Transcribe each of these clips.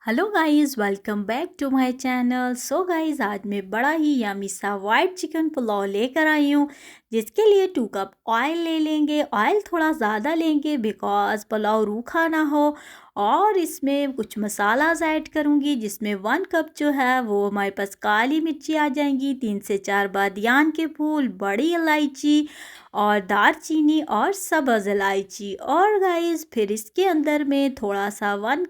Hello guys, welcome back to my channel. So guys, आज मैं बड़ा ही यमी सा वाइट चिकन पुलाव लेकर आई हूँ, जिसके लिए 2 कप ऑयल ले लेंगे। ऑयल थोड़ा ज़्यादा लेंगे बिकॉज़ पुलाव रूखा ना हो। और इसमें कुछ मसालाज ऐड करूँगी, जिसमें 1 कप जो है वो हमारे पास काली मिर्ची आ जाएंगी, 3 से 4 बादियान के फूल, बड़ी इलायची और दारचीनी और सब्ज़ इलायची। और गाइस फिर इसके अंदर में थोड़ा सा 1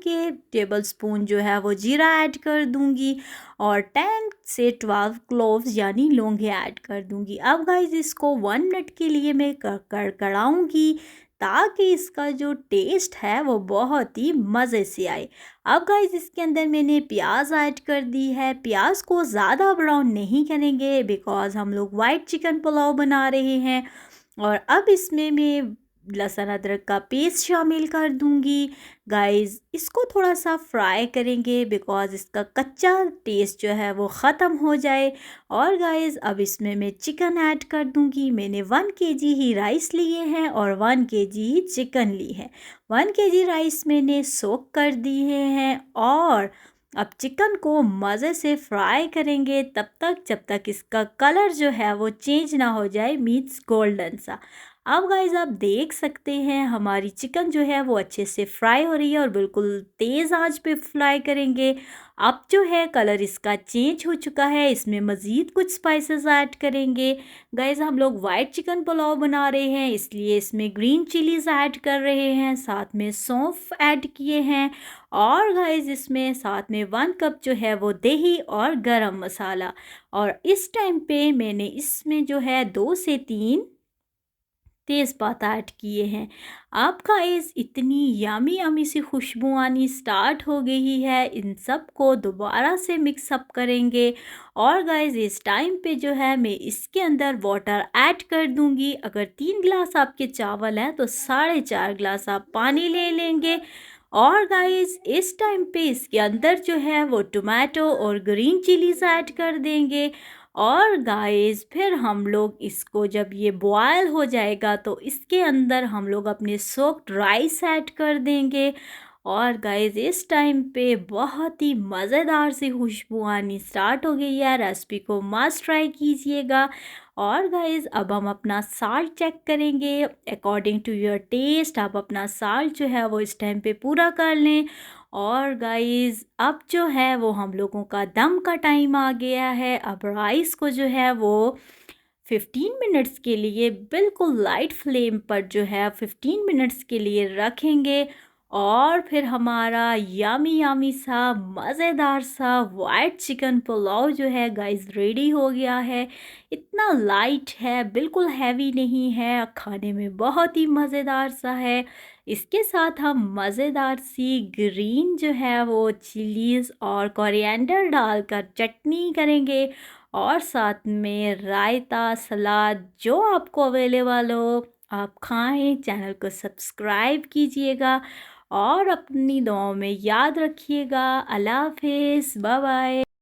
टेबल स्पून जो है वो जीरा ऐड कर दूंगी और 10 से 12 क्लोव्स यानी लौंगे ऐड कर दूंगी। अब गाइस इसको 1 मिनट के लिए मैं कड़ाऊंगी, ताकि इसका जो टेस्ट है वो बहुत ही मज़े से आए। अब गाइस इसके अंदर मैंने प्याज ऐड कर दी है। प्याज को ज़्यादा ब्राउन नहीं करेंगे बिकॉज़ हम लोग वाइट चिकन पुलाव बना रहे हैं। और अब इसमें मैं लहसुन अदरक का पेस्ट शामिल कर दूंगी। गाइस इसको थोड़ा सा फ्राई करेंगे बिकॉज़ इसका कच्चा टेस्ट जो है वो ख़त्म हो जाए। और गाइस अब इसमें मैं चिकन ऐड कर दूंगी। मैंने 1 kg ही राइस लिए हैं और 1 kg ही चिकन ली है। 1 kg राइस मैंने सोक कर दिए हैं। और अब चिकन को मज़े से फ्राई करेंगे तब तक जब तक इसका कलर जो है वो चेंज ना हो जाए, मीन्स गोल्डन सा। अब गाइस आप देख सकते हैं हमारी चिकन जो है वो अच्छे से फ्राई हो रही है और बिल्कुल तेज़ आंच पे फ्राई करेंगे। अब जो है कलर इसका चेंज हो चुका है, इसमें मज़ीद कुछ स्पाइसेस ऐड करेंगे। गाइस हम लोग वाइट चिकन पुलाव बना रहे हैं, इसलिए इसमें ग्रीन चिलीज़ ऐड कर रहे हैं, साथ में सौंफ ऐड किए हैं। और गाइस इसमें साथ में 1 कप जो है वो दही और गरम मसाला। और इस टाइम पे मैंने इसमें जो है 2 से 3 तेज़पात ऐड किए हैं। अब गाइस इतनी यमी यमी सी खुशबू आनी स्टार्ट हो गई है। इन सब को दोबारा से मिक्स अप करेंगे। और गाइस इस टाइम पे जो है मैं इसके अंदर वाटर ऐड कर दूंगी। अगर 3 गिलास आपके चावल हैं तो 4.5 गिलास आप पानी ले लेंगे। और गाइस इस टाइम पे इसके अंदर जो है वो टोमेटो और ग्रीन चिलीज ऐड कर देंगे। और गाइस फिर हम लोग इसको जब ये बॉयल हो जाएगा तो इसके अंदर हम लोग अपने सोक्ड राइस ऐड कर देंगे। और गाइस इस टाइम पे बहुत ही मज़ेदार सी खुशबू आनी स्टार्ट हो गई है। रेसिपी को मस्ट ट्राई कीजिएगा। और गाइस अब हम अपना साल्ट चेक करेंगे अकॉर्डिंग टू योर टेस्ट। आप अपना साल्ट जो है वो इस टाइम पे पूरा कर लें। और गाइस अब जो है वो हम लोगों का दम का टाइम आ गया है। अब राइस को जो है वो 15 मिनट्स के लिए बिल्कुल लाइट फ्लेम पर जो है 15 मिनट्स के लिए रखेंगे। और फिर हमारा यामी यामी सा मज़ेदार सा वाइट चिकन पुलाव जो है गाइस रेडी हो गया है। इतना लाइट है, बिल्कुल हैवी नहीं है, खाने में बहुत ही मज़ेदार सा है। इसके साथ हम मज़ेदार सी ग्रीन जो है वो चिलीज़ और कोरिएंडर डालकर चटनी करेंगे। और साथ में रायता, सलाद, जो आपको अवेलेबल हो आप खाएं। चैनल को सब्सक्राइब कीजिएगा और अपनी दुआओं में याद रखिएगा। अल्लाह हाफिज़, बाय बाय।